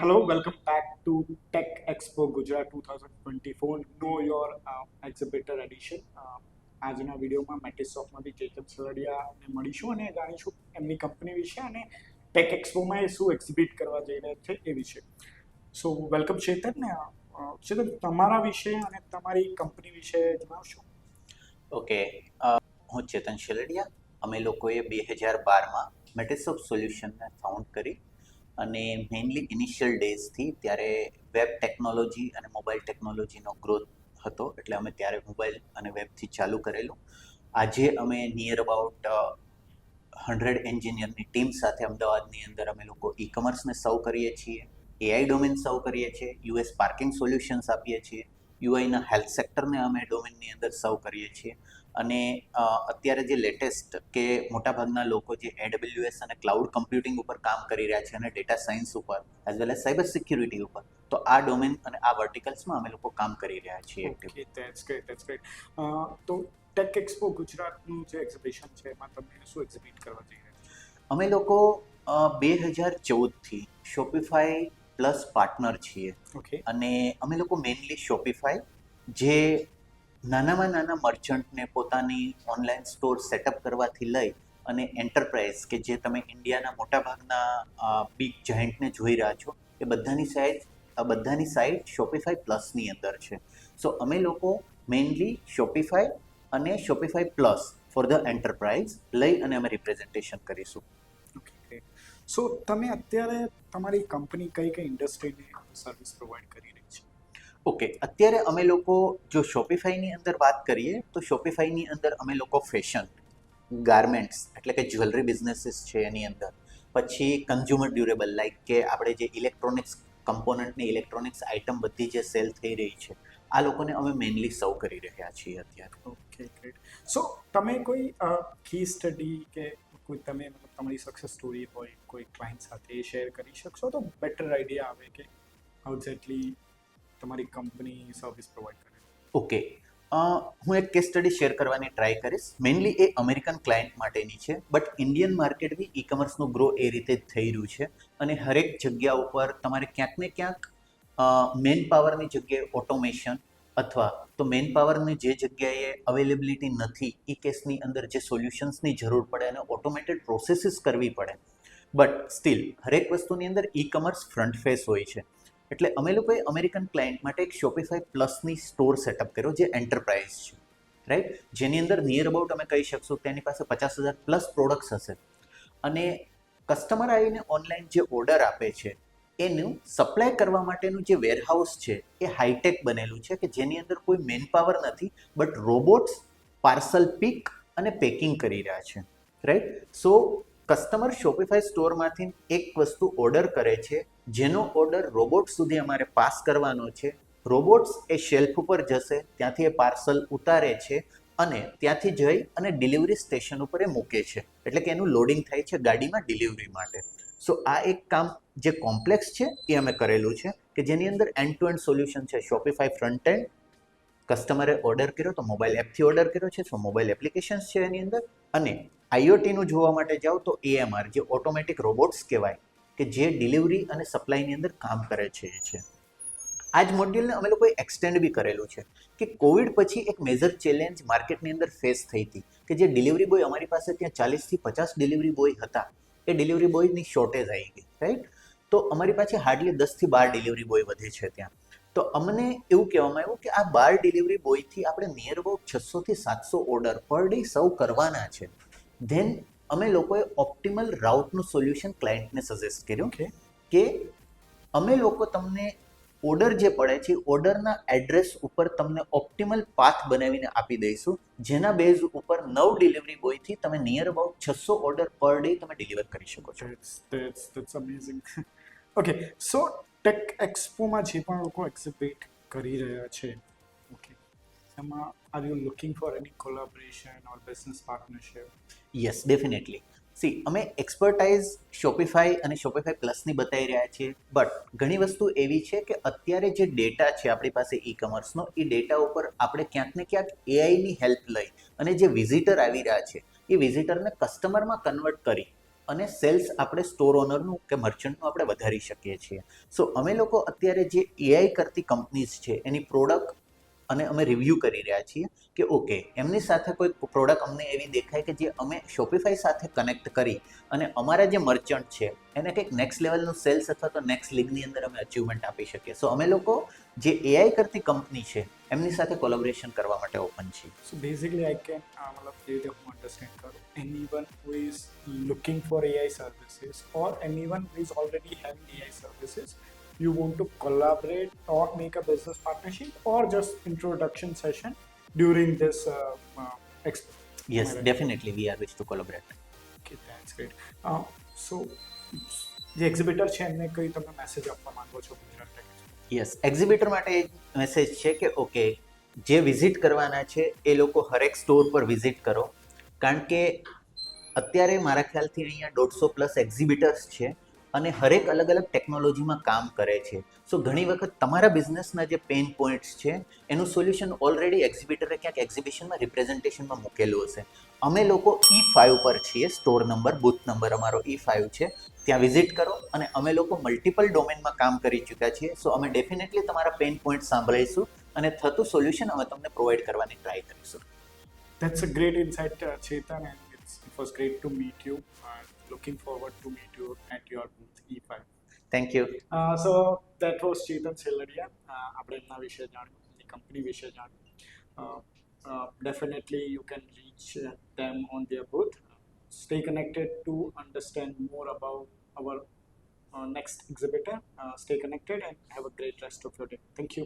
Hello, welcome back to Tech Expo Gujarat 2024 Know Your Exhibitor Edition. આજના વિડીયોમાં મેટિસોફ્ટમાંથી Jacob સરડિયાને મળીશું અને જાણીશું એમની કંપની વિશે અને ટેક એક્સપોમાં એ શું એક્ઝિબિટ કરવા જઈ રહ્યા છે એ વિશે. સો વેલકમ ચેતન ને ચેતન, તમારા વિશે અને તમારી કંપની વિશે જણાવશો. ઓકે, હું ચેતન શેલડિયા. અમે લોકોએ 2012માં મેટિસોફ્ટ સોલ્યુશનને ફાઉન્ડ કરી અને મેઇનલી ઇનિશિયલ ડેઝથી ત્યારે વેબ ટેકનોલોજી અને મોબાઈલ ટેકનોલોજીનો ગ્રોથ હતો, એટલે અમે ત્યારે મોબાઈલ અને વેબથી ચાલુ કરેલું. આજે અમે નિયર અબાઉટ 100 એન્જિનિયરની ટીમ સાથે અમદાવાદની અંદર અમે લોકો ઈ કોમર્સને સર્વ કરીએ છીએ, એઆઈ ડોમેન સર્વ કરીએ છીએ, યુએસ પાર્કિંગ સોલ્યુશન્સ આપીએ છીએ, યુઆઈના હેલ્થ સેક્ટરને અમે ડોમેનની અંદર સર્વ કરીએ છીએ. અને અત્યારે જે લેટેસ્ટ કે મોટાભાગના લોકો જે AWS અને ક્લાઉડ કમ્પ્યુટિંગ ઉપર કામ કરી રહ્યા છે અને ડેટા સાયન્સ ઉપર as well as cyber security ઉપર, તો આ ડોમેન અને આ વર્ટિકલ્સમાં અમે લોકો કામ કરી રહ્યા છીએ. Okay, that's great. તો ટેક એક્સપો ગુજરાતનું જે એક્ઝિબિશન છે એમાં તમે શું એક્ઝિબિટ કરવા જઈ રહ્યા છો? અમે લોકો 2014થી શોપિફાઈ પ્લસ પાર્ટનર છીએ. ઓકે, અને અમે લોકો મેઇનલી શોપિફાઈ જે નાનામાં નાના મર્ચન્ટને પોતાની ઓનલાઈન સ્ટોર સેટઅપ કરવાથી લઈ અને એન્ટરપ્રાઇઝ કે જે તમે ઇન્ડિયાના મોટાભાગના બિગ જાયન્ટને જોઈ રહ્યા છો એ બધાની સાઇટ શોપિફાઈ પ્લસની અંદર છે. સો અમે લોકો મેઇનલી શોપિફાઈ અને શોપિફાઈ પ્લસ ફોર ધ એન્ટરપ્રાઇઝ લઈ અને અમે રિપ્રેઝન્ટેશન કરીશું. ઓકે. સો તમે અત્યારે તમારી કંપની કઈ કઈ ઇન્ડસ્ટ્રીને સર્વિસ પ્રોવાઈડ કરી રહી છે? ઓકે, અત્યારે અમે લોકો જો શોપિફાઈની અંદર વાત કરીએ તો શોપિફાઈની અંદર અમે લોકો ફેશન, ગાર્મેન્ટ્સ એટલે કે જ્વેલરી બિઝનેસીસ છે એની અંદર, પછી કન્ઝ્યુમર ડ્યુરેબલ લાઈક કે આપણે જે ઇલેક્ટ્રોનિક્સ કમ્પોનન્ટની ઇલેક્ટ્રોનિક્સ આઇટમ બધી જે સેલ થઈ રહી છે આ લોકોને અમે મેઇનલી સર્વ કરી રહ્યા છીએ અત્યારે. Okay, great. સો તમે કોઈ કી સ્ટડી કે કોઈ તમે મતલબ તમારી સક્સેસ સ્ટોરી હોય કોઈ ક્લાયન્ટ સાથે એ શેર કરી શકશો તો બેટર આઈડિયા આવે કે હાઉ એક્ઝેક્ટલી તમારી કંપની સર્વિસ પ્રોવાઈડ કરે. ઓકે, હું એક કેસ સ્ટડી શેર કરવાની ટ્રાય કરીશ. મેઇનલી એ અમેરિકન ક્લાયન્ટ માટેની છે, બટ ઇન્ડિયન માર્કેટ બી ઈ કોમર્સનું ગ્રો એ રીતે જ થઈ રહ્યું છે અને હરેક જગ્યા ઉપર તમારે ક્યાંક ને ક્યાંક મેન પાવરની જગ્યાએ ઓટોમેશન અથવા તો મેન પાવરની જે જગ્યાએ અવેલેબિલિટી નથી એ કેસની અંદર જે સોલ્યુશન્સની જરૂર પડે અને ઓટોમેટેડ પ્રોસેસીસ કરવી પડે, બટ સ્ટીલ હરેક વસ્તુની અંદર ઈ કોમર્સ ફ્રન્ટ ફેસ હોય છે. એટલે અમે લોકોએ અમેરિકન ક્લાયન્ટ માટે એક શોપિફાઈ પ્લસની સ્ટોર સેટઅપ કર્યો જે એન્ટરપ્રાઇઝ છે, રાઈટ, જેની અંદર નિયર અબાઉટ અમે કહી શકશું કે એની પાસે 50,000 પ્લસ પ્રોડક્ટ્સ હશે. અને કસ્ટમર આવીને ઓનલાઈન જે ઓર્ડર આપે છે એનું સપ્લાય કરવા માટેનું જે વેરહાઉસ છે એ હાઈટેક બનેલું છે કે જેની અંદર કોઈ મેન પાવર નથી, બટ રોબોટ્સ પાર્સલ પિક અને પેકિંગ કરી રહ્યા છે, રાઈટ. સો કસ્ટમર શોપિફાઈ સ્ટોરમાંથી એક વસ્તુ ઓર્ડર કરે છે જેનો ઓર્ડર રોબોટ સુધી અમારે પાસ કરવાનો છે. રોબોટ્સ એ શેલ્ફ ઉપર જશે, ત્યાંથી એ પાર્સલ ઉતારે છે અને ત્યાંથી જઈ અને ડિલિવરી સ્ટેશન ઉપર એ મૂકે છે, એટલે કે એનું લોડિંગ થાય છે ગાડીમાં ડિલિવરી માટે. સો આ એક કામ જે કોમ્પ્લેક્સ છે એ અમે કરેલું છે કે જેની અંદર એન્ડ ટુ એન્ડ સોલ્યુશન છે. શોપિફાઈ ફ્રન્ટ એન્ડ, કસ્ટમરે ઓર્ડર કર્યો તો મોબાઈલ એપથી ઓર્ડર કર્યો છે, સો મોબાઈલ એપ્લિકેશન્સ છે એની અંદર. અને આઈઓટીનું જોવા માટે જાઓ તો એએમઆર જે ઓટોમેટિક રોબોટ્સ કહેવાય કે જે ડિલિવરી અને સપ્લાયની અંદર કામ કરે છે એ છે. આ જ મોડ્યુલને અમે લોકોએ એક્સટેન્ડ બી કરેલું છે કે કોવિડ પછી એક મેજર ચેલેન્જ માર્કેટની અંદર ફેસ થઈ હતી કે જે ડિલિવરી બોય અમારી પાસે ત્યાં 40થી 50 ડિલિવરી બોય હતા, એ ડિલિવરી બોયની શોર્ટેજ આવી ગઈ, રાઈટ. તો અમારી પાસે હાર્ડલી 10થી 12 ડિલિવરી બોય વધે છે ત્યાં. તો અમને એવું કહેવામાં આવ્યું કે આ 12 ડિલિવરી બોયથી આપણે નિયર અબાઉટ 600થી 700 ઓર્ડર પર ડે સર્વ કરવાના છે. ધેન અમે લોકોએ ઓપ્ટિમલ રાઉટનું સોલ્યુશન ક્લાયન્ટને સજેસ્ટ કર્યું કે અમે લોકો તમને ઓર્ડર જે પડે છે ઓર્ડરના એડ્રેસ ઉપર તમને ઓપ્ટિમલ પાથ બનાવીને આપી દઈશું, જેના બેઝ ઉપર 9 ડિલિવરી બોયથી તમે near about 600 order per day તમે ડિલિવર કરી શકો છો. That's amazing. Okay, so tech એક્સપોમાં જે પણ લોકો એક્ઝિબિટ કરી રહ્યા છે, ઓકે, એમાં are you looking for any collaboration or business partnership? Yes, definitely. See, અમે એક્સપર્ટાઇઝ શોપિફાઈ અને શોપિફાઈ પ્લસની બતાવી રહ્યા છીએ, બટ ઘણી વસ્તુ એવી છે કે અત્યારે જે ડેટા છે આપણી પાસે ઈ કોમર્સનો, એ ડેટા ઉપર આપણે ક્યાંક ને ક્યાંક એઆઈની હેલ્પ લઈ અને જે વિઝિટર આવી રહ્યા છે એ વિઝિટરને કસ્ટમરમાં કન્વર્ટ કરી અને સેલ્સ આપણે સ્ટોર ઓનરનું કે મર્ચન્ટનું આપણે વધારી શકીએ છીએ. સો અમે લોકો અત્યારે જે એઆઈ કરતી કંપનીઝ છે એની પ્રોડક્ટ અને અમે રિવ્યૂ કરી રહ્યા છીએ કે ઓકે એમની સાથે કોઈ પ્રોડક્ટ અમને એવી દેખાય કે જે અમે શોપિફાઈ સાથે કનેક્ટ કરી અને અમારા જે મર્ચન્ટ છે એને કંઈક નેક્સ્ટ લેવલનું સેલ્સ અથવા તો નેક્સ્ટ લીગની અંદર અમે અચીવમેન્ટ આપી શકીએ. સો અમે લોકો જે એઆઈ કરતી કંપની છે એમની સાથે કોલેબોરેશન કરવા માટે ઓપન છીએ. So basically, I can मतलब ये देखो understand करो anyone who is looking for AI services or anyone who is already having AI services, you want to collaborate or make a business partnership or just introduction session during this expo. Yes, Am I right? Definitely we are wish to collaborate. Okay, that's great. So જે exhibitor છે એમને કઈ તમે message આપવા માંગો છો Gujarat tech expo? Yes, exhibitor માટે message છે કે ઓકે જે વિઝિટ કરવાના છે એ લોકો હરેક સ્ટોર પર વિઝિટ કરો, કારણ કે અત્યારે મારા ખ્યાલથી અહીંયા 150+ એક્ઝિબિટર્સ છે અને હરેક અલગ અલગ ટેકનોલોજીમાં કામ કરે છે. સો ઘણી વખત તમારા બિઝનેસના જે પેઇન પોઈન્ટ્સ છે એનું સોલ્યુશન ઓલરેડી એક્ઝિબિટરે ક્યાંક એક્ઝિબિશનમાં રિપ્રેઝન્ટેશનમાં મૂકેલું હશે. અમે લોકો E5 પર છીએ, સ્ટોર નંબર, બૂથ નંબર અમારો E5 છે. ત્યાં વિઝિટ કરો અને અમે લોકો મલ્ટિપલ ડોમેનમાં કામ કરી ચૂક્યા છીએ. સો અમે ડેફિનેટલી તમારા પેઇન પોઈન્ટ સાંભળીશું અને થતું સોલ્યુશન અમે તમને પ્રોવાઈડ કરવાની ટ્રાય કરીશું. That's a great insight, Chetan, and it was great to meet you. Looking forward to meet you at your booth E5. Thank you. So that was Chetan Selaria. આપણે એમના વિશે જાણ્યું, એમની company વિશે જાણ્યું. Definitely you can reach them on their booth. Stay connected to understand more about our next exhibitor. Stay connected and have a great rest of your day. Thank you.